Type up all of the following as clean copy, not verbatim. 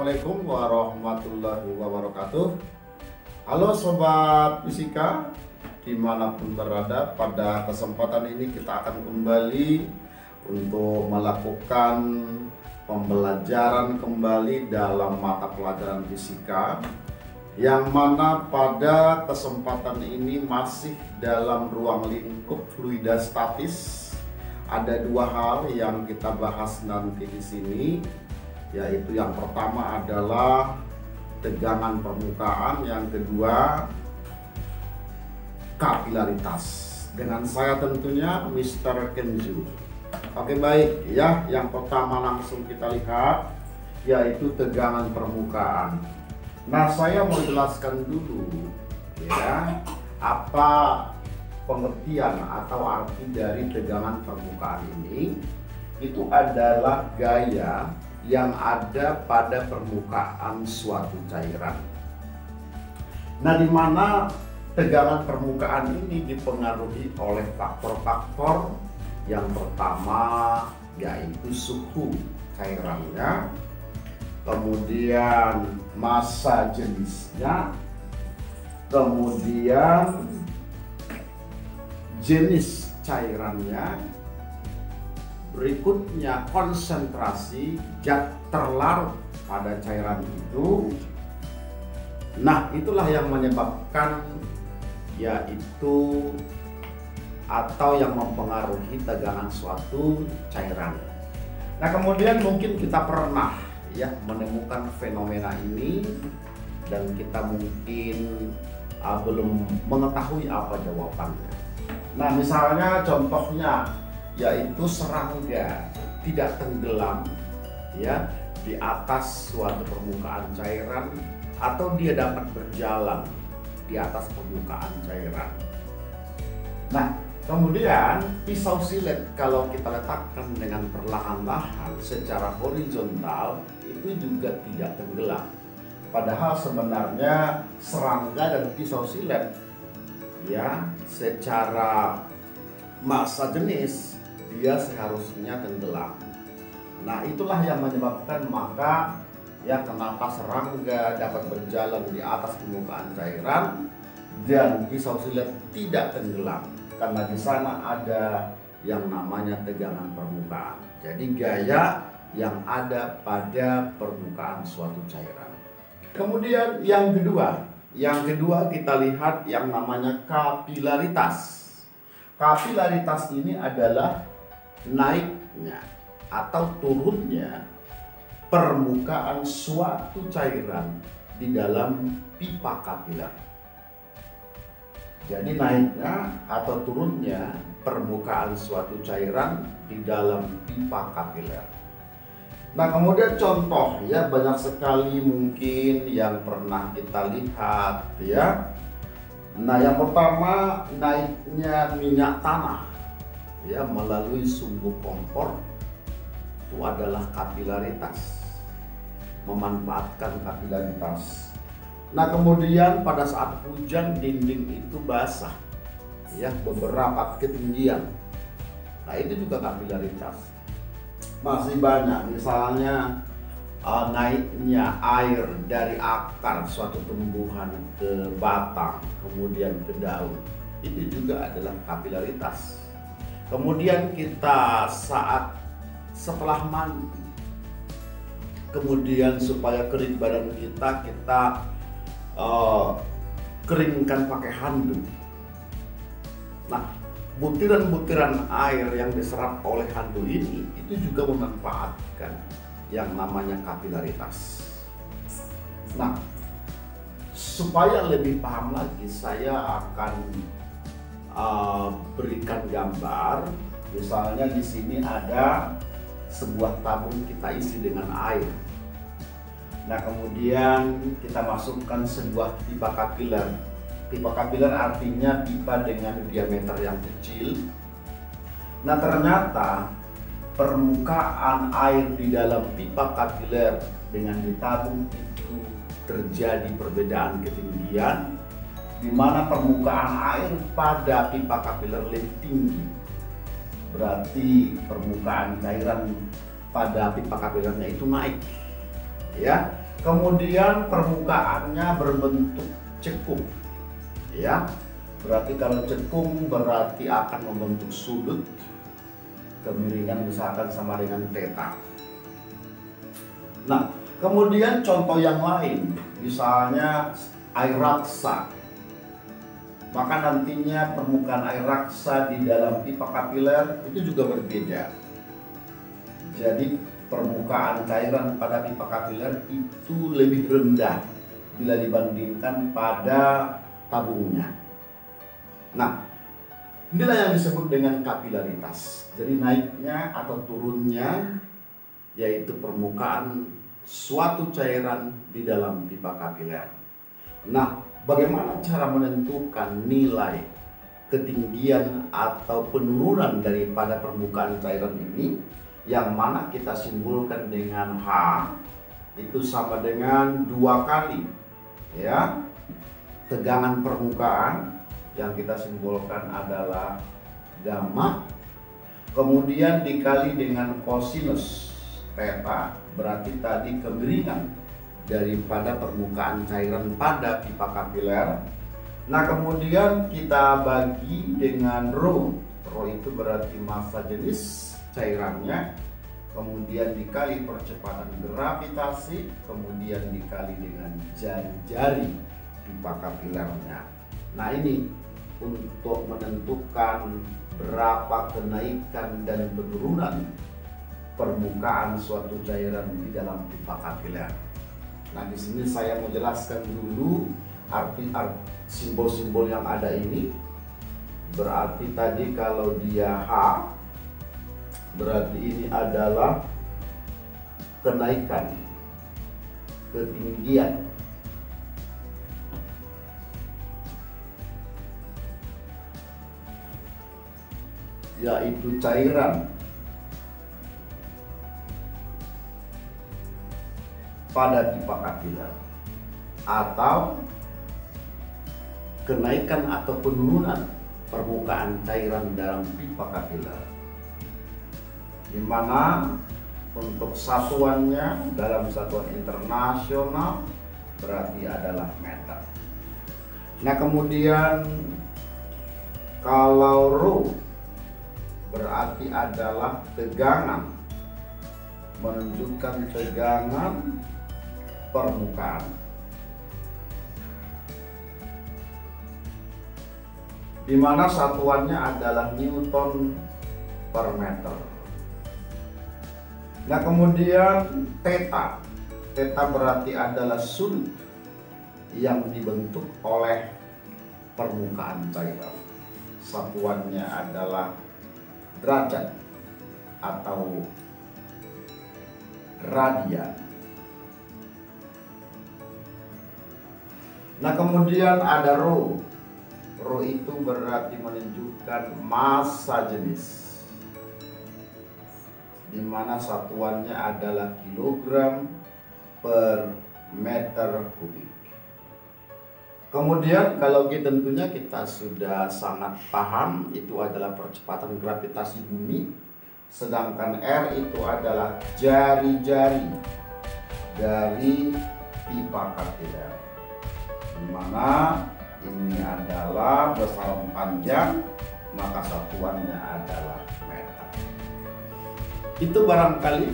Assalamualaikum warahmatullahi wabarakatuh. Halo Sobat Fisika, dimanapun berada, pada kesempatan ini kita akan kembali untuk melakukan pembelajaran kembali dalam mata pelajaran fisika, yang mana pada kesempatan ini masih dalam ruang lingkup fluida statis. Ada dua hal yang kita bahas nanti di sini, yaitu yang pertama adalah tegangan permukaan, yang kedua kapilaritas. Dengan saya tentunya Mr. Kenju. Oke, baik ya, yang pertama langsung kita lihat yaitu tegangan permukaan. Nah, saya mau jelaskan dulu ya apa pengertian atau arti dari tegangan permukaan ini. Itu adalah gaya yang ada pada permukaan suatu cairan. Nah, di mana tegangan permukaan ini dipengaruhi oleh faktor-faktor. Yang pertama yaitu suhu cairannya, kemudian massa jenisnya, kemudian jenis cairannya, berikutnya konsentrasi zat terlarut pada cairan itu. Nah, itulah yang menyebabkan yaitu atau yang mempengaruhi tegangan suatu cairan. Nah, kemudian mungkin kita pernah ya menemukan fenomena ini dan kita mungkin belum mengetahui apa jawabannya. Nah, misalnya contohnya yaitu serangga tidak tenggelam ya di atas suatu permukaan cairan, atau dia dapat berjalan di atas permukaan cairan. Nah, kemudian pisau silet kalau kita letakkan dengan perlahan-lahan secara horizontal itu juga tidak tenggelam. Padahal sebenarnya serangga dan pisau silet ya secara massa jenis dia seharusnya tenggelam. Nah, itulah yang menyebabkan maka ya kenapa serangga dapat berjalan di atas permukaan cairan dan pisau silet tidak tenggelam, karena di sana ada yang namanya tegangan permukaan. Jadi gaya yang ada pada permukaan suatu cairan. Kemudian yang kedua kita lihat yang namanya kapilaritas. Kapilaritas ini adalah naiknya atau turunnya permukaan suatu cairan di dalam pipa kapiler. Jadi naiknya atau turunnya permukaan suatu cairan di dalam pipa kapiler. Nah, kemudian contoh ya banyak sekali mungkin yang pernah kita lihat ya. Nah, yang pertama naiknya minyak tanah ya melalui sumbu kompor, itu adalah kapilaritas, memanfaatkan kapilaritas. Nah, kemudian pada saat hujan dinding itu basah ya beberapa ketinggian. Nah, itu juga kapilaritas. Masih banyak, misalnya naiknya air dari akar suatu tumbuhan ke batang, kemudian ke daun, itu juga adalah kapilaritas. Kemudian kita setelah mandi, kemudian supaya kering badan kita keringkan pakai handuk. Nah, butiran-butiran air yang diserap oleh handuk ini itu juga memanfaatkan yang namanya kapilaritas. Nah, supaya lebih paham lagi, saya akan berikan gambar. Misalnya di sini ada sebuah tabung kita isi dengan air. Nah, kemudian kita masukkan sebuah pipa kapiler. Pipa kapiler artinya pipa dengan diameter yang kecil. Nah, ternyata permukaan air di dalam pipa kapiler dengan ditabung itu terjadi perbedaan ketinggian, di mana permukaan air pada pipa kapiler lebih tinggi. Berarti permukaan cairan pada pipa kapilernya itu naik. Ya. Kemudian permukaannya berbentuk cekung, ya. Berarti kalau cekung berarti akan membentuk sudut, kemiringan misalkan sama dengan theta. Nah, kemudian contoh yang lain, misalnya air raksa. Maka nantinya permukaan air raksa di dalam pipa kapiler itu juga berbeda. Jadi permukaan cairan pada pipa kapiler itu lebih rendah bila dibandingkan pada tabungnya. Nah, inilah yang disebut dengan kapilaritas. Jadi naiknya atau turunnya yaitu permukaan suatu cairan di dalam pipa kapiler. Nah, bagaimana cara menentukan nilai ketinggian atau penurunan daripada permukaan cairan ini, yang mana kita simbolkan dengan H, itu sama dengan 2 kali ya tegangan permukaan yang kita simbolkan adalah gamma, kemudian dikali dengan kosinus theta, berarti tadi kemiringan daripada permukaan cairan pada pipa kapiler. Nah, kemudian kita bagi dengan rho. Rho itu berarti massa jenis cairannya, kemudian dikali percepatan gravitasi, kemudian dikali dengan jari-jari pipa kapilernya. Nah, ini untuk menentukan berapa kenaikan dan penurunan permukaan suatu cairan di dalam pipa kapiler. Nah, di sini saya mau jelaskan dulu arti simbol-simbol yang ada ini. Berarti tadi kalau dia H, berarti ini adalah kenaikan, ketinggian. Yaitu cairan pada pipa kapiler, atau kenaikan atau penurunan permukaan cairan dalam pipa kapiler, di mana untuk satuannya dalam satuan internasional berarti adalah meter. Nah, kemudian kalau rho berarti adalah tegangan, menunjukkan tegangan permukaan, di mana satuannya adalah Newton per meter. Nah, kemudian theta, theta berarti adalah sudut yang dibentuk oleh permukaan cairan. Satuannya adalah derajat atau radian. Nah, kemudian ada rho. Rho itu berarti menunjukkan massa jenis, di mana satuannya adalah kilogram per meter kubik. Kemudian kalau G tentunya kita sudah sangat paham, itu adalah percepatan gravitasi bumi, sedangkan R itu adalah jari-jari dari pipa kapiler, di mana ini adalah besaran panjang, maka satuannya adalah meter. Itu barangkali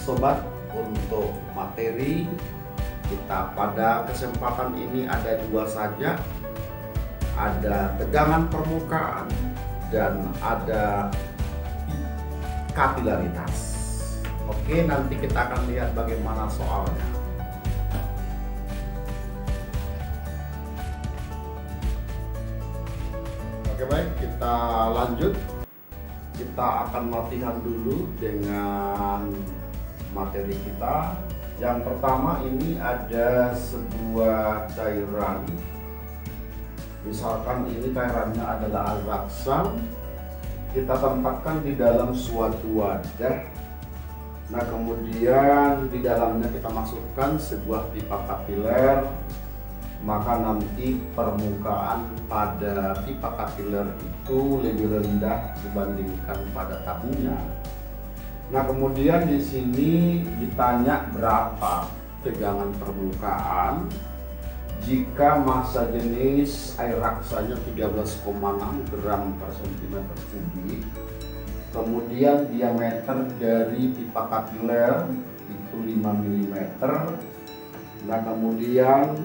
sobat untuk materi kita pada kesempatan ini ada 2 saja, ada tegangan permukaan dan ada kapilaritas. Oke, nanti kita akan lihat bagaimana soalnya. Oke, baik, kita lanjut. Kita akan latihan dulu dengan materi kita. Yang pertama, ini ada sebuah cairan. Misalkan ini cairannya adalah air raksa. Kita tempatkan di dalam suatu wadah. Nah, kemudian di dalamnya kita masukkan sebuah pipa kapiler. Maka nanti permukaan pada pipa kapiler itu lebih rendah dibandingkan pada tabungnya. Nah, kemudian di sini ditanya berapa tegangan permukaan jika massa jenis air raksanya 13,6 gram per cm kubik, kemudian diameter dari pipa kapiler itu 5 mm. Nah, kemudian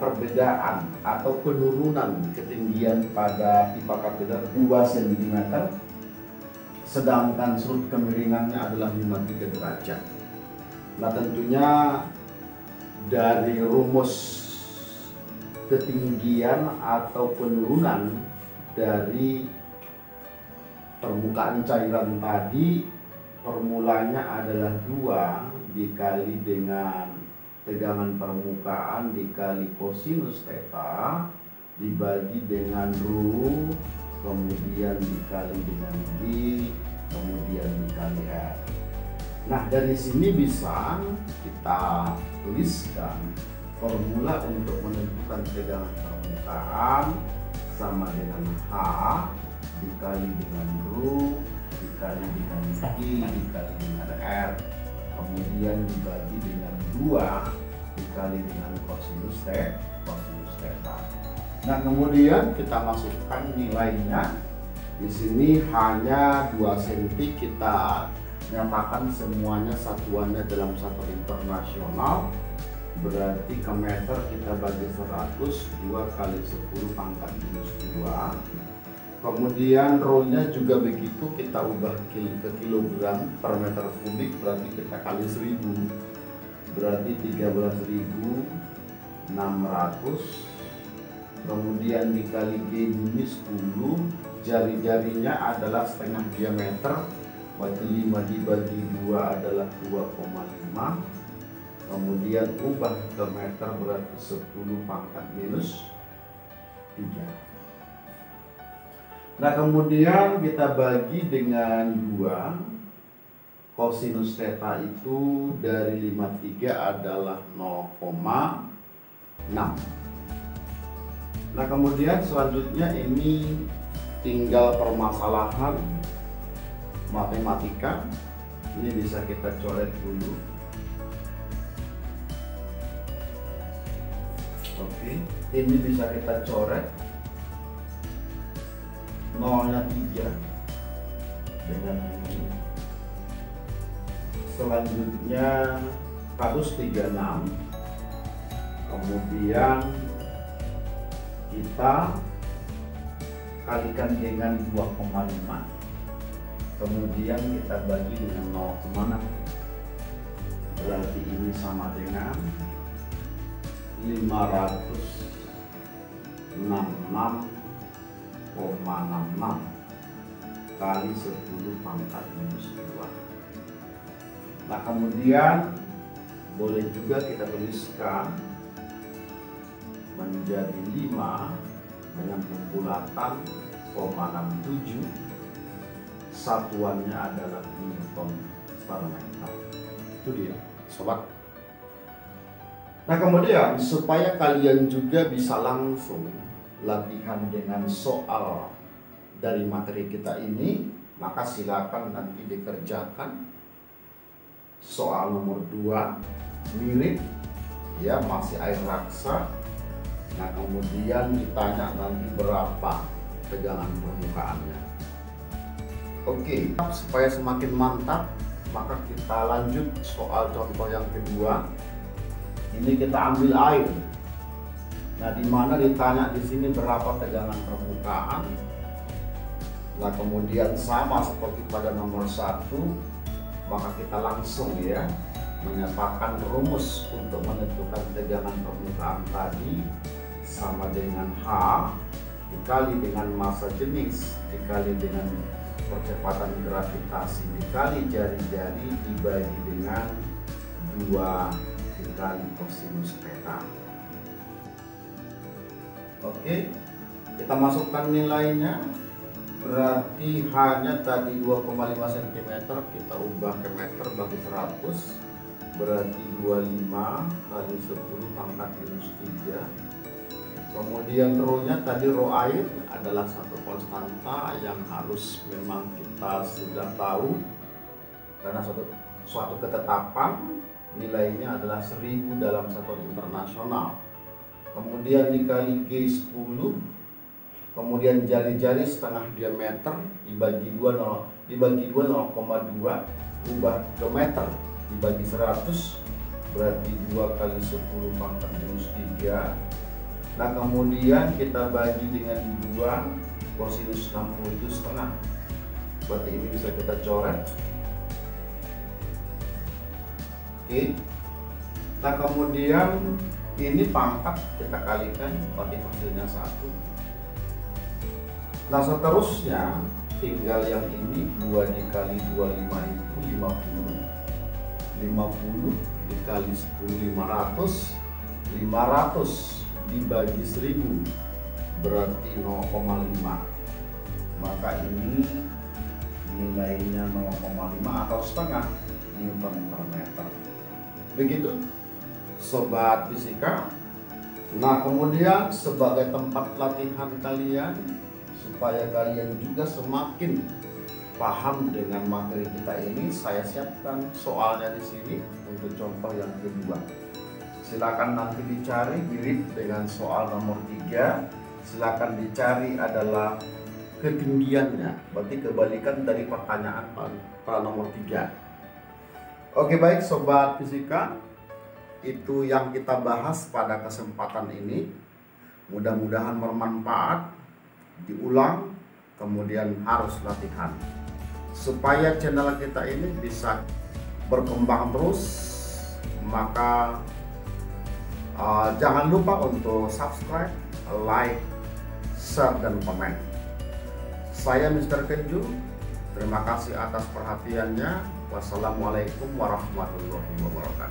perbedaan atau penurunan ketinggian pada pipa kapiler 2 cm, sedangkan sudut kemiringannya adalah 53 derajat. Nah, tentunya dari rumus ketinggian atau penurunan dari permukaan cairan tadi, formulanya adalah 2 dikali dengan tegangan permukaan dikali kosinus theta dibagi dengan rho, kemudian dikali dengan G, kemudian dikali R. Nah, dari sini bisa kita tuliskan formula untuk menentukan tegangan permukaan sama dengan H dikali dengan rho dikali dengan G dikali dengan R, kemudian dibagi dengan 2 dikali dengan kosinus theta. Nah, kemudian kita masukkan nilainya. Di sini hanya 2 cm, kita nyatakan semuanya satuannya dalam satuan internasional. Berarti ke meter kita bagi 100, 2 kali 10 pangkat minus 2. Kemudian rho-nya juga begitu, kita ubah ke kilogram per meter kubik, berarti kita kali 1000, berarti 13.600. Kemudian dikali G bumi 10, jari-jarinya adalah setengah diameter, berarti 5 dibagi 2 adalah 2,5. Kemudian ubah ke meter, berarti 10 pangkat minus 3. Nah, kemudian kita bagi dengan 2. Kosinus theta itu dari 53 adalah 0,6. Nah, kemudian selanjutnya ini tinggal permasalahan matematika. Ini bisa kita coret dulu. Oke, ini bisa kita coret. Nolnya 3 dengan ini. Selanjutnya kasus 36. Kemudian kita kalikan dengan 2,5. Kemudian kita bagi dengan 0,6. Berarti ini sama dengan 566,66 kali 10 pangkat minus 2. Nah, kemudian boleh juga kita tuliskan menjadi 5 dengan pembulatan 0,67, satuannya adalah Newton per meter. Itu dia, sobat. Nah, kemudian supaya kalian juga bisa langsung latihan dengan soal dari materi kita ini, maka silakan nanti dikerjakan soal nomor 2, mirip ya, masih air raksa. Nah, kemudian ditanya nanti berapa tegangan permukaannya. Oke, supaya semakin mantap, maka kita lanjut soal contoh yang kedua. Ini kita ambil air. Nah, di mana ditanya di sini berapa tegangan permukaan. Nah, kemudian sama seperti pada nomor 1, maka kita langsung ya menyatakan rumus untuk menentukan tegangan permukaan tadi sama dengan H dikali dengan massa jenis dikali dengan percepatan gravitasi dikali jari-jari dibagi dengan 2 dikali kosinus theta. Oke, kita masukkan nilainya. Berarti hanya tadi 2,5 cm, kita ubah ke meter bagi 100, berarti 25 kali 10 pangkat minus 3. Kemudian rho-nya tadi rho air adalah satu konstanta yang harus memang kita sudah tahu karena suatu ketetapan nilainya adalah 1000 dalam satuan internasional. Kemudian dikali G10, kemudian jari-jari setengah diameter dibagi 2 0,2 ubah ke meter dibagi 100, berarti 2 kali 10 pangkat minus 3. Nah kemudian kita bagi dengan 2, kosinus 60 itu setengah, berarti ini bisa kita coret. Oke. Nah kemudian ini pangkat kita kalikan, berarti hasilnya 1. Nah seterusnya tinggal yang ini 2 dikali 25 itu 50. 50 dikali 10 500. 500 dibagi 1000 berarti 0,5. Maka ini nilainya 0,5 atau setengah Newton per meter. Begitu sobat fisika. Nah kemudian sebagai tempat latihan kalian supaya kalian juga semakin paham dengan materi kita ini, saya siapkan soalnya di sini untuk contoh yang kedua. Silakan nanti dicari mirip dengan soal nomor 3. Silakan dicari adalah ketinggiannya, berarti kebalikan dari pertanyaan pada nomor 3. Oke baik sobat fisika, itu yang kita bahas pada kesempatan ini. Mudah-mudahan bermanfaat, diulang, kemudian harus latihan supaya channel kita ini bisa berkembang terus. Maka jangan lupa untuk subscribe, like, share, dan komen. Saya Mr. Kenju, terima kasih atas perhatiannya. Wassalamualaikum warahmatullahi wabarakatuh.